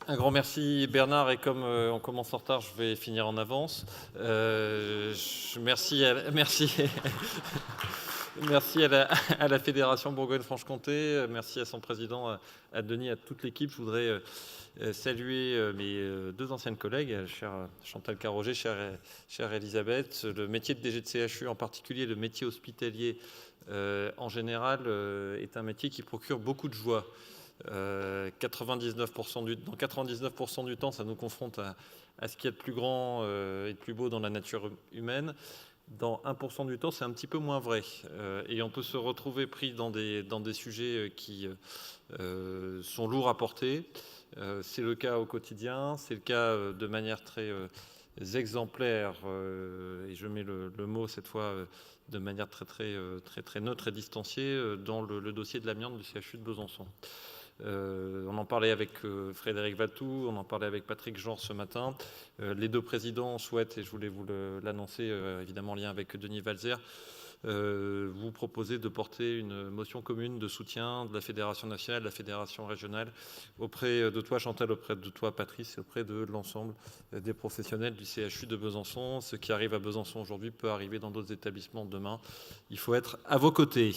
Un grand merci Bernard, et comme on commence en retard, je vais finir en avance. Merci merci à la Fédération Bourgogne-Franche-Comté, merci à son président, à Denis, à toute l'équipe. Je voudrais saluer mes deux anciennes collègues, chère Chantal Carroger, chère Elisabeth. Le métier de DG de CHU, en particulier le métier hospitalier en général, est un métier qui procure beaucoup de joie. Dans 99% du temps, ça nous confronte à ce qu'il y a de plus grand et de plus beau dans la nature humaine. Dans 1% du temps, c'est un petit peu moins vrai. Et on peut se retrouver pris dans des sujets qui sont lourds à porter. C'est le cas au quotidien, c'est le cas de manière très exemplaire, et je mets le mot cette fois de manière très neutre et distanciée, dans le dossier de l'amiante du CHU de Besançon. On en parlait avec Frédéric Valtou, on en parlait avec Patrick Jean ce matin. Les deux présidents souhaitent, et je voulais vous l'annoncer, évidemment en lien avec Denis Walzer, vous proposer de porter une motion commune de soutien de la Fédération nationale, de la Fédération régionale, auprès de toi Chantal, auprès de toi Patrice, et auprès de l'ensemble des professionnels du CHU de Besançon. Ce qui arrive à Besançon aujourd'hui peut arriver dans d'autres établissements demain. Il faut être à vos côtés.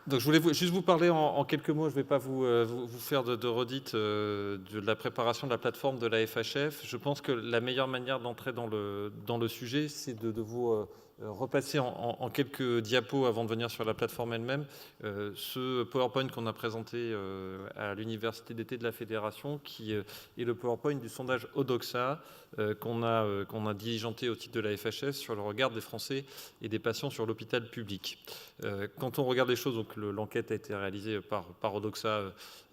Donc, je voulais juste vous parler en quelques mots, je ne vais pas vous faire de redite de la préparation de la plateforme de la FHF. Je pense que la meilleure manière d'entrer dans le sujet, c'est de vous repasser en quelques diapos avant de venir sur la plateforme elle-même ce PowerPoint qu'on a présenté à l'université d'été de la Fédération, qui est le PowerPoint du sondage Odoxa qu'on a diligenté au titre de la FHF sur le regard des Français et des patients sur l'hôpital public. Quand on regarde les choses, donc l'enquête a été réalisée par Odoxa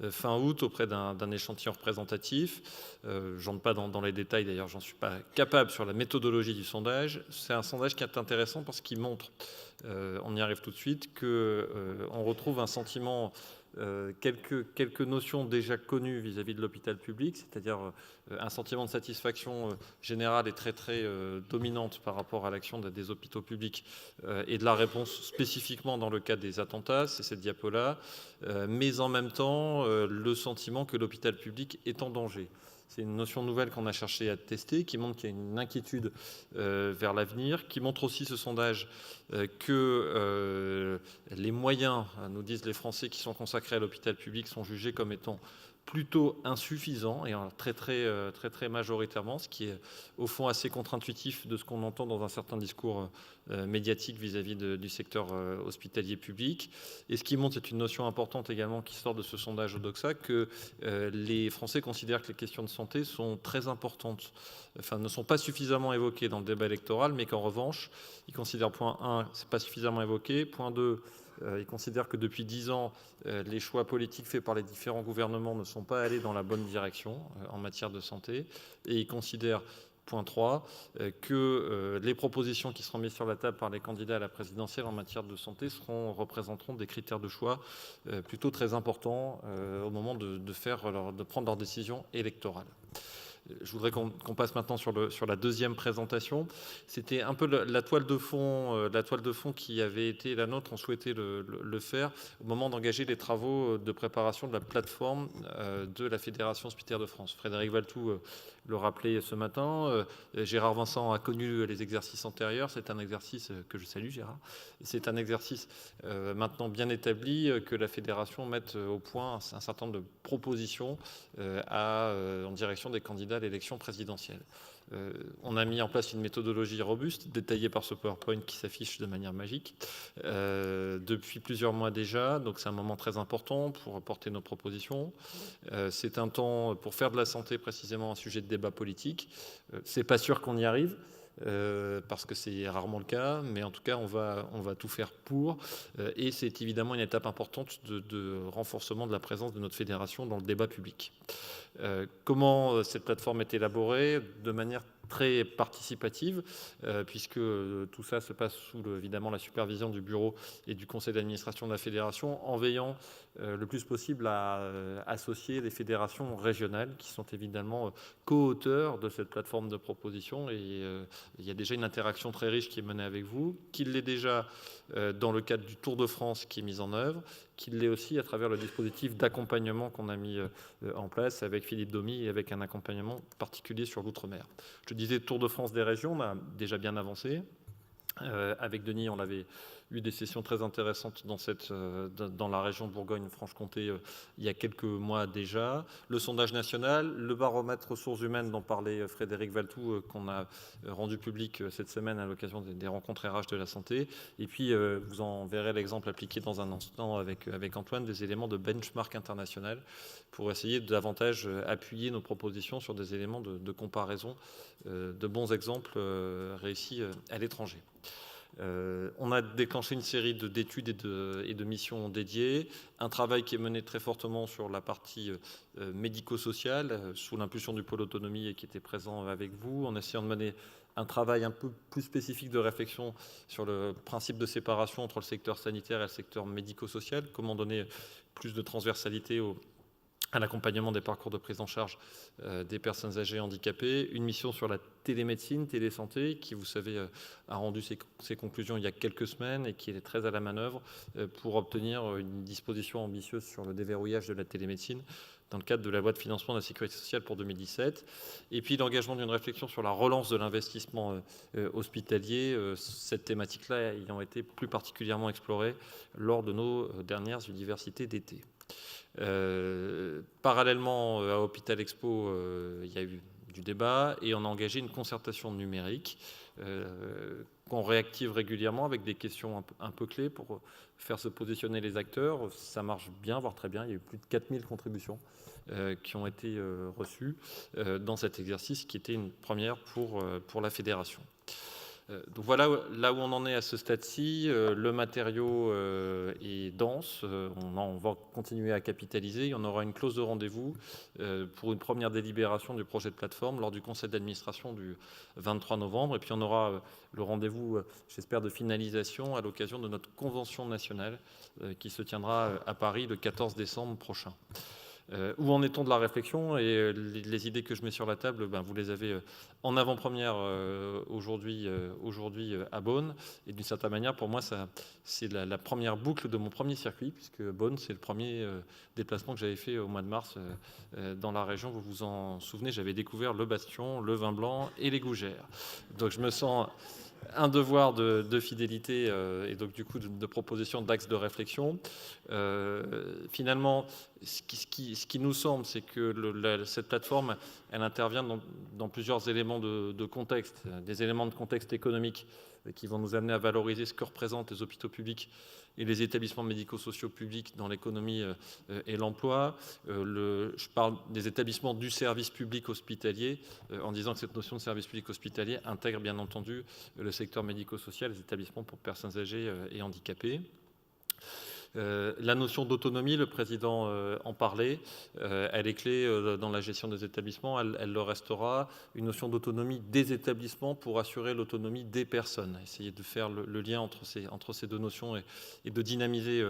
fin août auprès d'un échantillon représentatif. J'entre pas dans les détails, d'ailleurs j'en suis pas capable sur la méthodologie du sondage. C'est un sondage qui est intéressant parce qu'il montre, on y arrive tout de suite, qu'on retrouve un sentiment, quelques notions déjà connues vis-à-vis de l'hôpital public, c'est-à-dire un sentiment de satisfaction générale et très dominante par rapport à l'action des hôpitaux publics et de la réponse spécifiquement dans le cadre des attentats, c'est cette diapo-là, mais en même temps le sentiment que l'hôpital public est en danger. C'est une notion nouvelle qu'on a cherché à tester, qui montre qu'il y a une inquiétude vers l'avenir, qui montre aussi ce sondage que les moyens, nous disent les Français, qui sont consacrés à l'hôpital public sont jugés comme étant plutôt insuffisants, et très majoritairement, ce qui est au fond assez contre-intuitif de ce qu'on entend dans un certain discours médiatique vis-à-vis du secteur hospitalier public. Et ce qui montre, c'est une notion importante également qui sort de ce sondage Odoxa, que les Français considèrent que les questions de santé sont très importantes, enfin ne sont pas suffisamment évoquées dans le débat électoral, mais qu'en revanche, ils considèrent, point 1, c'est pas suffisamment évoqué, point 2, ils considèrent que depuis 10 ans, les choix politiques faits par les différents gouvernements ne sont pas allés dans la bonne direction en matière de santé, et ils considèrent, point 3, que les propositions qui seront mises sur la table par les candidats à la présidentielle en matière de santé représenteront des critères de choix plutôt très importants au moment de prendre leurs décisions électorales. Je voudrais qu'on passe maintenant sur la deuxième présentation. C'était un peu la toile de fond qui avait été la nôtre. On souhaitait le faire au moment d'engager les travaux de préparation de la plateforme de la Fédération hospitalière de France. Frédéric Valtou le rappelait ce matin. Gérard Vincent a connu les exercices antérieurs. C'est un exercice que je salue, Gérard. C'est un exercice maintenant bien établi que la Fédération mette au point un certain nombre de propositions en direction des candidats à l'élection présidentielle. On a mis en place une méthodologie robuste, détaillée par ce PowerPoint qui s'affiche de manière magique, depuis plusieurs mois déjà. Donc c'est un moment très important pour porter nos propositions. C'est un temps pour faire de la santé précisément un sujet de débat politique. C'est pas sûr qu'on y arrive. Parce que c'est rarement le cas, mais en tout cas on va tout faire pour, et c'est évidemment une étape importante de renforcement de la présence de notre fédération dans le débat public. Comment cette plateforme est élaborée? De manière très participative, puisque tout ça se passe sous évidemment la supervision du bureau et du conseil d'administration de la fédération, en veillant le plus possible à associer les fédérations régionales qui sont évidemment co-auteurs de cette plateforme de proposition. Et il y a déjà une interaction très riche qui est menée avec vous, qu'il l'est déjà dans le cadre du Tour de France qui est mis en œuvre, qu'il l'est aussi à travers le dispositif d'accompagnement qu'on a mis en place avec Philippe Domy et avec un accompagnement particulier sur l'outre-mer. Je disais Tour de France des régions, on a déjà bien avancé. Avec Denis, on avait eu des sessions très intéressantes dans la région Bourgogne-Franche-Comté il y a quelques mois déjà. Le sondage national, le baromètre ressources humaines dont parlait Frédéric Valtou, qu'on a rendu public cette semaine à l'occasion des rencontres RH de la santé. Et puis, vous en verrez l'exemple appliqué dans un instant avec Antoine, des éléments de benchmark international pour essayer de davantage appuyer nos propositions sur des éléments de comparaison, de bons exemples réussis à l'étranger. On a déclenché une série d'études et de missions dédiées, un travail qui est mené très fortement sur la partie médico-sociale, sous l'impulsion du pôle autonomie et qui était présent avec vous, en essayant de mener un travail un peu plus spécifique de réflexion sur le principe de séparation entre le secteur sanitaire et le secteur médico-social, comment donner plus de transversalité à l'accompagnement des parcours de prise en charge des personnes âgées handicapées, une mission sur la télémédecine, télésanté, qui, vous savez, a rendu ses conclusions il y a quelques semaines et qui est très à la manœuvre pour obtenir une disposition ambitieuse sur le déverrouillage de la télémédecine dans le cadre de la loi de financement de la sécurité sociale pour 2017. Et puis l'engagement d'une réflexion sur la relance de l'investissement hospitalier, cette thématique-là ayant été plus particulièrement explorée lors de nos dernières universités d'été. Parallèlement à Hôpital Expo, il y a eu du débat et on a engagé une concertation numérique qu'on réactive régulièrement avec des questions un peu clés pour faire se positionner les acteurs. Ça marche bien, voire très bien. Il y a eu plus de 4000 contributions qui ont été reçues dans cet exercice qui était une première pour la fédération. Donc voilà là où on en est à ce stade-ci. Le matériau est dense, on va continuer à capitaliser. Il y en aura une clause de rendez-vous pour une première délibération du projet de plateforme lors du conseil d'administration du 23 novembre. Et puis on aura le rendez-vous, j'espère, de finalisation à l'occasion de notre convention nationale qui se tiendra à Paris le 14 décembre prochain. Où en est-on de la réflexion et les idées que je mets sur la table, vous les avez en avant-première aujourd'hui à Beaune. Et d'une certaine manière, pour moi, c'est la première boucle de mon premier circuit, puisque Beaune, c'est le premier déplacement que j'avais fait au mois de mars dans la région. Vous vous en souvenez, j'avais découvert le Bastion, le Vin Blanc et les Gougères. Donc je me sens un devoir de fidélité et donc du coup de proposition d'axes de réflexion. Finalement, ce qui nous semble, c'est que cette plateforme, elle intervient dans plusieurs éléments de contexte, des éléments de contexte économique qui vont nous amener à valoriser ce que représentent les hôpitaux publics et les établissements médico-sociaux publics dans l'économie et l'emploi. Je parle des établissements du service public hospitalier, en disant que cette notion de service public hospitalier intègre bien entendu le secteur médico-social, les établissements pour personnes âgées et handicapées. La notion d'autonomie, le président en parlait, elle est clé dans la gestion des établissements, elle le restera. Une notion d'autonomie des établissements pour assurer l'autonomie des personnes. Essayer de faire le lien entre ces deux notions et de dynamiser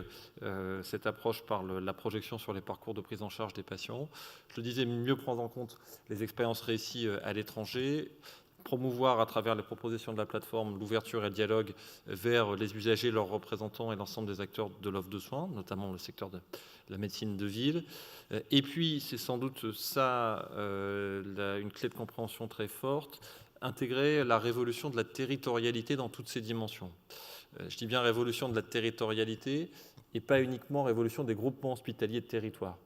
cette approche par la projection sur les parcours de prise en charge des patients. Je le disais, mieux prendre en compte les expériences réussies à l'étranger, promouvoir à travers les propositions de la plateforme l'ouverture et le dialogue vers les usagers, leurs représentants et l'ensemble des acteurs de l'offre de soins, notamment le secteur de la médecine de ville. Et puis, c'est sans doute ça une clé de compréhension très forte, intégrer la révolution de la territorialité dans toutes ses dimensions. Je dis bien révolution de la territorialité et pas uniquement révolution des groupements hospitaliers de territoire.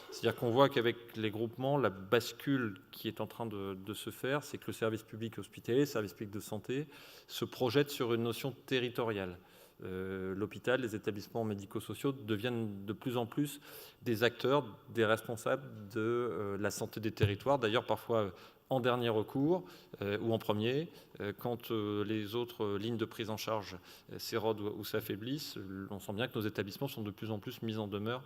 C'est-à-dire qu'on voit qu'avec les groupements, la bascule qui est en train de se faire, c'est que le service public hospitalier, le service public de santé, se projette sur une notion territoriale. L'hôpital, les établissements médico-sociaux deviennent de plus en plus des acteurs, des responsables de la santé des territoires, d'ailleurs parfois en dernier recours ou en premier, quand les autres lignes de prise en charge s'érodent ou s'affaiblissent. On sent bien que nos établissements sont de plus en plus mis en demeure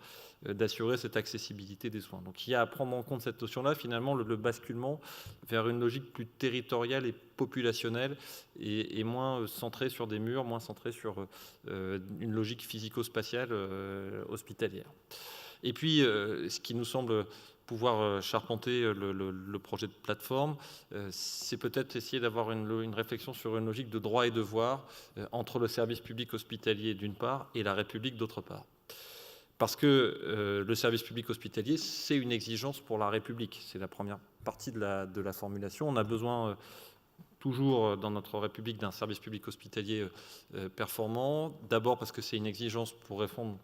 d'assurer cette accessibilité des soins. Donc il y a à prendre en compte cette notion-là, finalement, le basculement vers une logique plus territoriale et populationnelle et moins centrée sur des murs, moins centrée sur une logique physico-spatiale hospitalière. Et puis, ce qui nous semble pouvoir charpenter le projet de plateforme, c'est peut-être essayer d'avoir une réflexion sur une logique de droit et devoir entre le service public hospitalier d'une part et la République d'autre part. Parce que le service public hospitalier, c'est une exigence pour la République. C'est la première partie de la formulation. On a besoin toujours dans notre République d'un service public hospitalier performant. D'abord parce que c'est une exigence pour répondre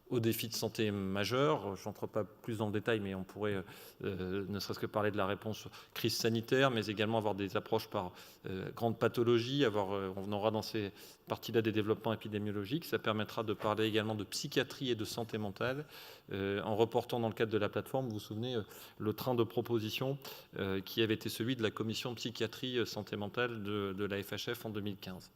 aux défis de santé majeurs. Je n'entre pas plus dans le détail, mais on pourrait ne serait-ce que parler de la réponse crise sanitaire, mais également avoir des approches par grande pathologie. On aura dans ces parties-là des développements épidémiologiques. Ça permettra de parler également de psychiatrie et de santé mentale. En reportant dans le cadre de la plateforme, vous vous souvenez, le train de propositions qui avait été celui de la commission psychiatrie santé mentale de la FHF en 2015.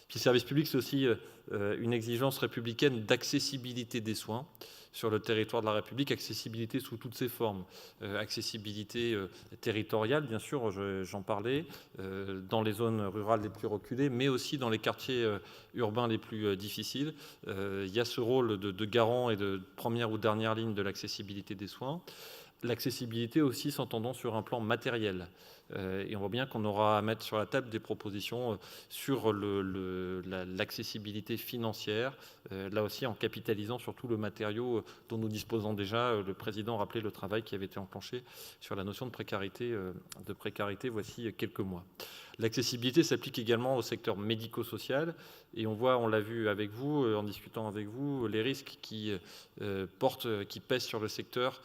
Puis le service public, c'est aussi une exigence républicaine d'accessibilité des soins sur le territoire de la République, accessibilité sous toutes ses formes, accessibilité territoriale, bien sûr, j'en parlais, dans les zones rurales les plus reculées, mais aussi dans les quartiers urbains les plus difficiles. Il y a ce rôle de garant et de première ou dernière ligne de l'accessibilité des soins. L'accessibilité aussi s'entendant sur un plan matériel. Et on voit bien qu'on aura à mettre sur la table des propositions sur l'accessibilité financière, là aussi en capitalisant sur tout le matériau dont nous disposons déjà. Le président rappelait le travail qui avait été enclenché sur la notion de précarité voici quelques mois. L'accessibilité s'applique également au secteur médico-social et on l'a vu avec vous, en discutant avec vous, les risques qui pèsent sur le secteur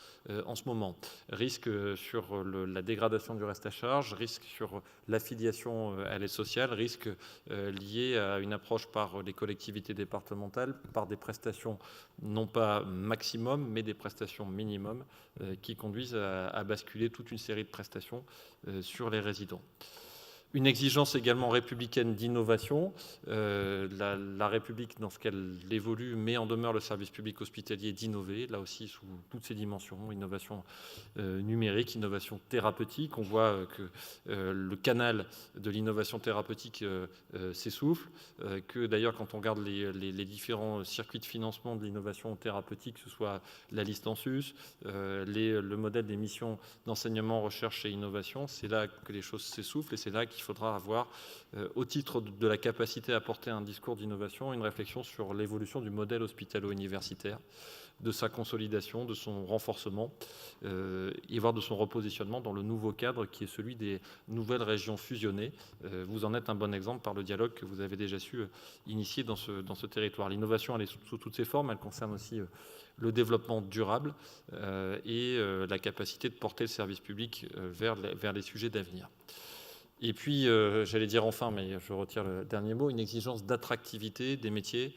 en ce moment. Risques sur la dégradation du reste à charge, risques sur l'affiliation à l'aide sociale, risques liés à une approche par les collectivités départementales, par des prestations non pas maximum, mais des prestations minimum qui conduisent à basculer toute une série de prestations sur les résidents. Une exigence également républicaine d'innovation. La République, dans ce qu'elle évolue, met en demeure le service public hospitalier d'innover, là aussi sous toutes ses dimensions, innovation numérique, innovation thérapeutique. On voit que le canal de l'innovation thérapeutique s'essouffle, que d'ailleurs quand on regarde les différents circuits de financement de l'innovation thérapeutique, que ce soit la liste en sus, le modèle des missions d'enseignement, recherche et innovation, c'est là que les choses s'essoufflent et c'est là qu'il faudra avoir, au titre de la capacité à porter un discours d'innovation, une réflexion sur l'évolution du modèle hospitalo-universitaire, de sa consolidation, de son renforcement, et voire de son repositionnement dans le nouveau cadre qui est celui des nouvelles régions fusionnées. Vous en êtes un bon exemple par le dialogue que vous avez déjà su initier dans ce territoire. L'innovation, elle est sous toutes ses formes, elle concerne aussi le développement durable et la capacité de porter le service public vers les sujets d'avenir. Et puis, j'allais dire enfin, mais je retire le dernier mot, une exigence d'attractivité des métiers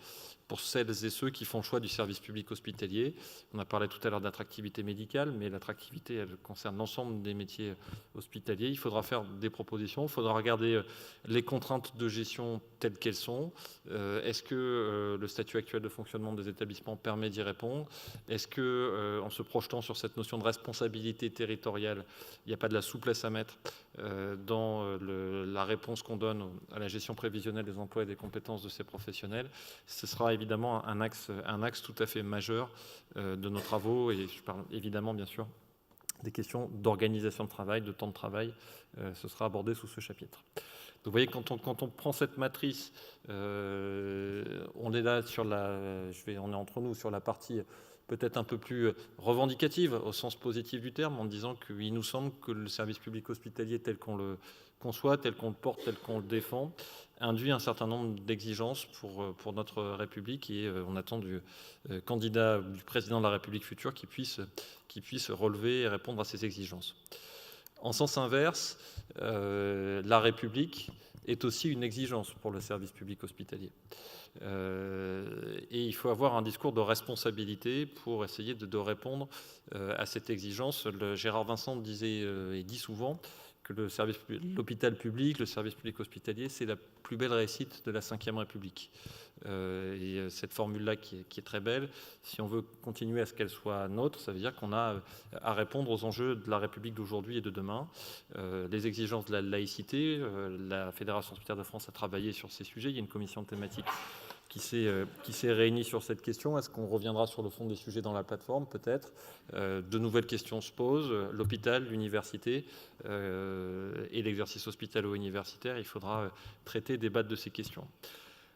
pour celles et ceux qui font le choix du service public hospitalier. On a parlé tout à l'heure d'attractivité médicale, mais l'attractivité, elle concerne l'ensemble des métiers hospitaliers. Il faudra faire des propositions, il faudra regarder les contraintes de gestion telles qu'elles sont. Est-ce que le statut actuel de fonctionnement des établissements permet d'y répondre? Est-ce que, en se projetant sur cette notion de responsabilité territoriale, il n'y a pas de la souplesse à mettre dans la réponse qu'on donne à la gestion prévisionnelle des emplois et des compétences de ces professionnels? Ce sera évidemment un axe tout à fait majeur de nos travaux, et je parle évidemment bien sûr des questions d'organisation de travail, de temps de travail, ce sera abordé sous ce chapitre. Donc vous voyez, quand on prend cette matrice, on est là sur on est entre nous sur la partie peut-être un peu plus revendicative au sens positif du terme, en disant qu'il nous semble que le service public hospitalier tel qu'on le conçoit, tel qu'on le porte, tel qu'on le défend, induit un certain nombre d'exigences pour notre République, et on attend du candidat, du président de la République future qui puisse relever et répondre à ces exigences. En sens inverse, la République est aussi une exigence pour le service public hospitalier. Et il faut avoir un discours de responsabilité pour essayer de répondre à cette exigence. Gérard Vincent disait et dit souvent que l'hôpital public, le service public hospitalier, c'est la plus belle réussite de la Ve République. Et cette formule-là qui est très belle, si on veut continuer à ce qu'elle soit nôtre, ça veut dire qu'on a à répondre aux enjeux de la République d'aujourd'hui et de demain. Les exigences de la laïcité, la Fédération hospitalière de France a travaillé sur ces sujets, il y a une commission thématique qui s'est réunie sur cette question. Est-ce qu'on reviendra sur le fond des sujets dans la plateforme? Peut-être. De nouvelles questions se posent. L'hôpital, l'université et l'exercice hospitalo-universitaire, il faudra traiter, débattre de ces questions.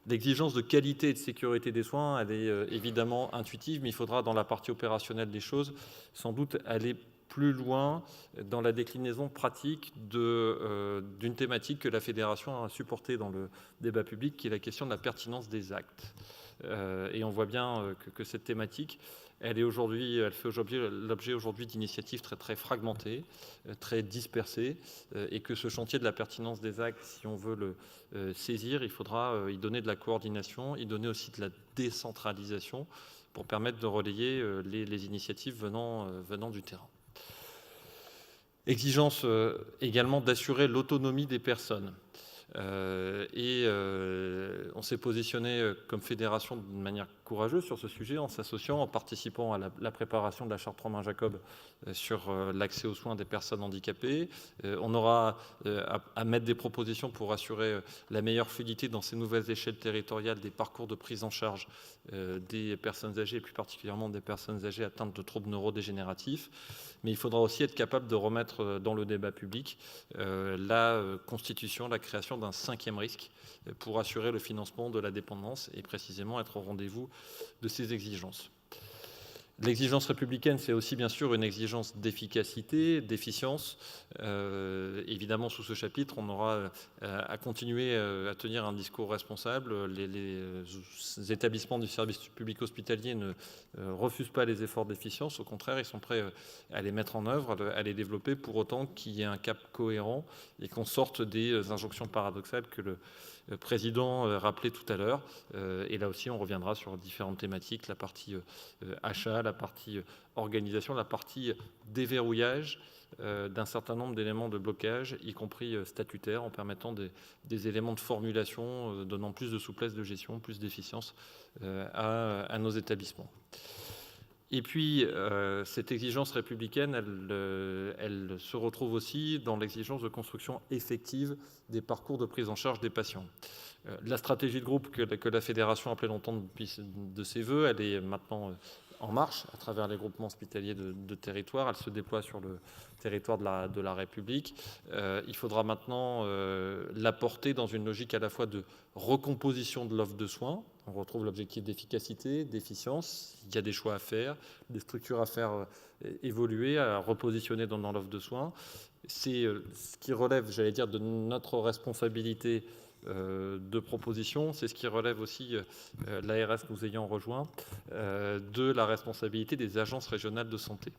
L'exigence de qualité et de sécurité des soins, elle est évidemment intuitive, mais il faudra, dans la partie opérationnelle des choses, sans doute aller plus loin dans la déclinaison pratique d'une thématique que la Fédération a supportée dans le débat public, qui est la question de la pertinence des actes. Et on voit bien que cette thématique, elle fait l'objet aujourd'hui d'initiatives très, très fragmentées, très dispersées, et que ce chantier de la pertinence des actes, si on veut le saisir, il faudra y donner de la coordination, y donner aussi de la décentralisation pour permettre de relayer les initiatives venant du terrain. Exigence également d'assurer l'autonomie des personnes. On s'est positionné comme fédération d'une manière courageuse sur ce sujet en s'associant, en participant à la préparation de la charte Romain Jacob sur l'accès aux soins des personnes handicapées. On aura à mettre des propositions pour assurer la meilleure fluidité dans ces nouvelles échelles territoriales des parcours de prise en charge des personnes âgées, et plus particulièrement des personnes âgées atteintes de troubles neurodégénératifs. Mais il faudra aussi être capable de remettre dans le débat public la constitution, la création d'un 5e risque pour assurer le financement de la dépendance et précisément être au rendez-vous de ces exigences. L'exigence républicaine, c'est aussi bien sûr une exigence d'efficacité, d'efficience. Évidemment, sous ce chapitre, on aura à continuer à tenir un discours responsable. Les établissements du service public hospitalier ne refusent pas les efforts d'efficience. Au contraire, ils sont prêts à les mettre en œuvre, à les développer, pour autant qu'il y ait un cap cohérent et qu'on sorte des injonctions paradoxales que le président rappelait tout à l'heure. Et là aussi, on reviendra sur différentes thématiques, la partie achat, la partie organisation, la partie déverrouillage d'un certain nombre d'éléments de blocage, y compris statutaires, en permettant des éléments de formulation donnant plus de souplesse de gestion, plus d'efficience à nos établissements. Et puis, cette exigence républicaine, elle se retrouve aussi dans l'exigence de construction effective des parcours de prise en charge des patients. La stratégie de groupe que la Fédération appelait longtemps de ses voeux, elle est maintenant en marche à travers les groupements hospitaliers de territoire. Elle se déploie sur le territoire de la République. Il faudra maintenant la porter dans une logique à la fois de recomposition de l'offre de soins. On retrouve l'objectif d'efficacité, d'efficience. Il y a des choix à faire, des structures à faire évoluer, à repositionner dans l'offre de soins. C'est ce qui relève, j'allais dire, de notre responsabilité de proposition. C'est ce qui relève aussi, l'ARS nous ayant rejoint, de la responsabilité des agences régionales de santé.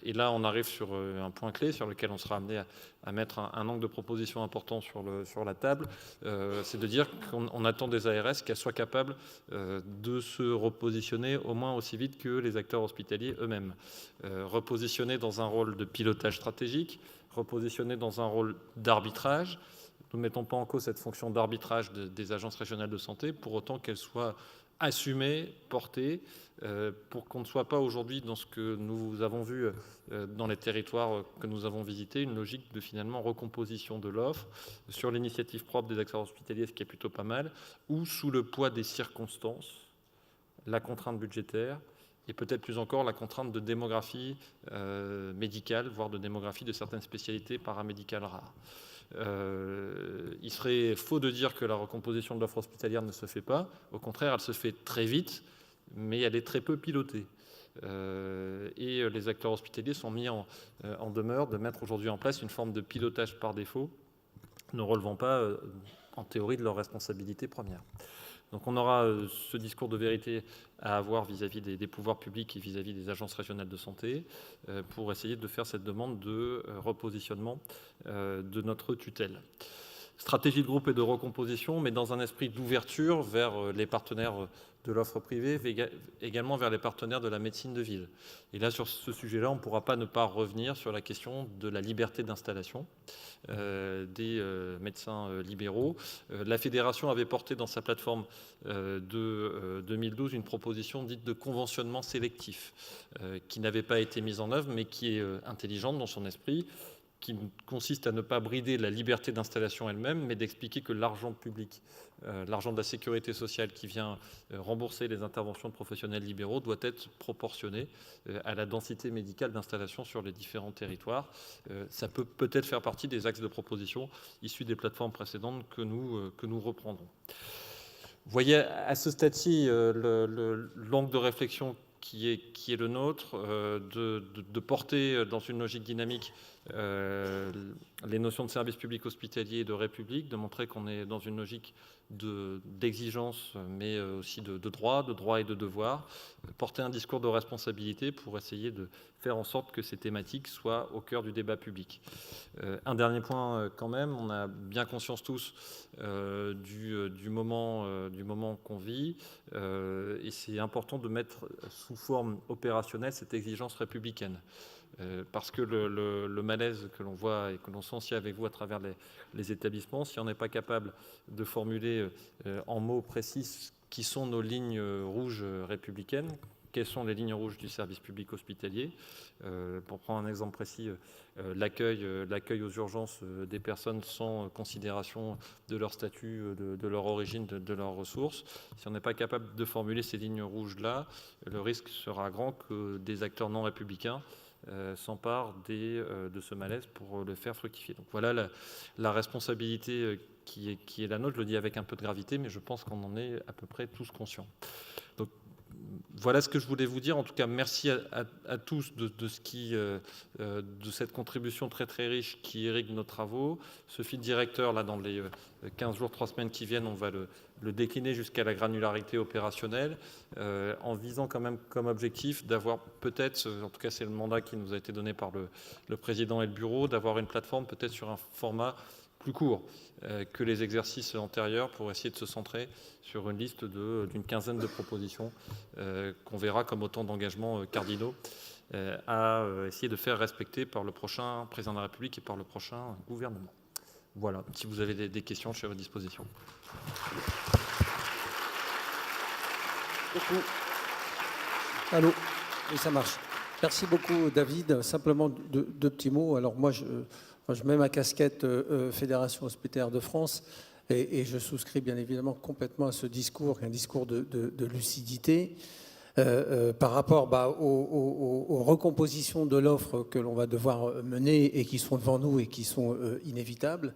Et là, on arrive sur un point clé sur lequel on sera amené à mettre un angle de proposition important sur la table. C'est de dire qu'on attend des ARS qu'elles soient capables de se repositionner au moins aussi vite que les acteurs hospitaliers eux-mêmes. Repositionner dans un rôle de pilotage stratégique, repositionner dans un rôle d'arbitrage. Nous ne mettons pas en cause cette fonction d'arbitrage des agences régionales de santé, pour autant qu'elle soit assumée, portée, pour qu'on ne soit pas aujourd'hui dans ce que nous avons vu dans les territoires que nous avons visités, une logique de finalement recomposition de l'offre sur l'initiative propre des acteurs hospitaliers, ce qui est plutôt pas mal, ou sous le poids des circonstances, la contrainte budgétaire, et peut-être plus encore la contrainte de démographie médicale, voire de démographie de certaines spécialités paramédicales rares. Il serait faux de dire que la recomposition de l'offre hospitalière ne se fait pas. Au contraire, elle se fait très vite, mais elle est très peu pilotée. Et les acteurs hospitaliers sont mis en demeure de mettre aujourd'hui en place une forme de pilotage par défaut, ne relevant pas, en théorie, de leur responsabilité première. Donc on aura ce discours de vérité à avoir vis-à-vis des pouvoirs publics et vis-à-vis des agences régionales de santé pour essayer de faire cette demande de repositionnement de notre tutelle. stratégie de groupe et de recomposition, mais dans un esprit d'ouverture vers les partenaires de l'offre privée, également vers les partenaires de la médecine de ville. Et là, sur ce sujet-là, on ne pourra pas ne pas revenir sur la question de la liberté d'installation des médecins libéraux. La fédération avait porté dans sa plateforme de 2012 une proposition dite de conventionnement sélectif, qui n'avait pas été mise en œuvre, mais qui est intelligente dans son esprit, qui consiste à ne pas brider la liberté d'installation elle-même, mais d'expliquer que l'argent public, l'argent de la sécurité sociale qui vient rembourser les interventions de professionnels libéraux doit être proportionné à la densité médicale d'installation sur les différents territoires. Ça peut peut-être faire partie des axes de proposition issus des plateformes précédentes que nous reprendrons. Vous voyez à ce stade-ci l'angle de réflexion qui est le nôtre, de porter dans une logique dynamique les notions de service public hospitalier et de république, de montrer qu'on est dans une logique d'exigence, mais aussi de droit et de devoir, porter un discours de responsabilité pour essayer de faire en sorte que ces thématiques soient au cœur du débat public. Un dernier point quand même, on a bien conscience tous du moment qu'on vit, et c'est important de mettre sous forme opérationnelle cette exigence républicaine. Parce que le malaise que l'on voit et que l'on sent aussi avec vous à travers les établissements, si on n'est pas capable de formuler en mots précis qui sont nos lignes rouges républicaines, quelles sont les lignes rouges du service public hospitalier. Pour prendre un exemple précis, l'accueil aux urgences des personnes sans considération de leur statut, de leur origine, de leurs ressources. Si on n'est pas capable de formuler ces lignes rouges-là, le risque sera grand que des acteurs non républicains s'emparent de ce malaise pour le faire fructifier. Donc voilà la responsabilité qui est la nôtre. Je le dis avec un peu de gravité, mais je pense qu'on en est à peu près tous conscients. Donc voilà ce que je voulais vous dire. En tout cas, merci à tous de cette contribution très très riche qui irrigue nos travaux. Ce fil directeur, là, dans les 15 jours, 3 semaines qui viennent, on va le décliner jusqu'à la granularité opérationnelle, en visant quand même comme objectif d'avoir peut-être, en tout cas c'est le mandat qui nous a été donné par le président et le bureau, d'avoir une plateforme peut-être sur un format plus court que les exercices antérieurs pour essayer de se centrer sur une liste d'une quinzaine de propositions qu'on verra comme autant d'engagements cardinaux à essayer de faire respecter par le prochain président de la République et par le prochain gouvernement. Voilà, si vous avez des questions, je suis à votre disposition. Allô, oui, ça marche. Merci beaucoup, David. Simplement deux petits mots. Alors moi, je mets ma casquette Fédération hospitalière de France et je souscris bien évidemment complètement à ce discours, un discours de lucidité par rapport aux recompositions de l'offre que l'on va devoir mener et qui sont devant nous et qui sont inévitables.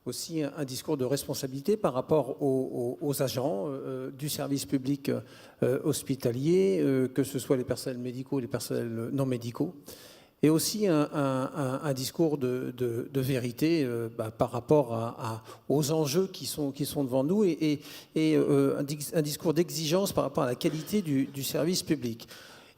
Aussi un discours de responsabilité par rapport aux agents du service public hospitalier, que ce soit les personnels médicaux, les personnels non médicaux, et aussi un discours de vérité par rapport aux enjeux qui sont devant nous et un discours d'exigence par rapport à la qualité du service public.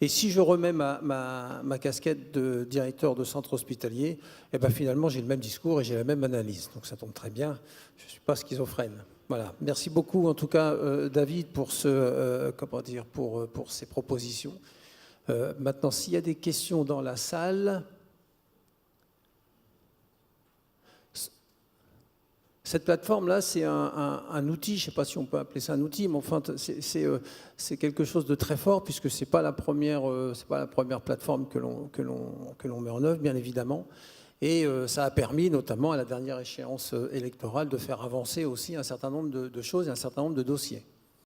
Et si je remets ma casquette de directeur de centre hospitalier, eh ben finalement j'ai le même discours et j'ai la même analyse. Donc ça tombe très bien, je ne suis pas schizophrène. Voilà. Merci beaucoup en tout cas David pour pour ces propositions. Maintenant, s'il y a des questions dans la salle. Cette plateforme-là, c'est un outil, je ne sais pas si on peut appeler ça un outil, mais enfin, c'est quelque chose de très fort puisque ce n'est pas la première plateforme que l'on met en œuvre, bien évidemment. Et ça a permis, notamment à la dernière échéance électorale, de faire avancer aussi un certain nombre de choses et un certain nombre de dossiers.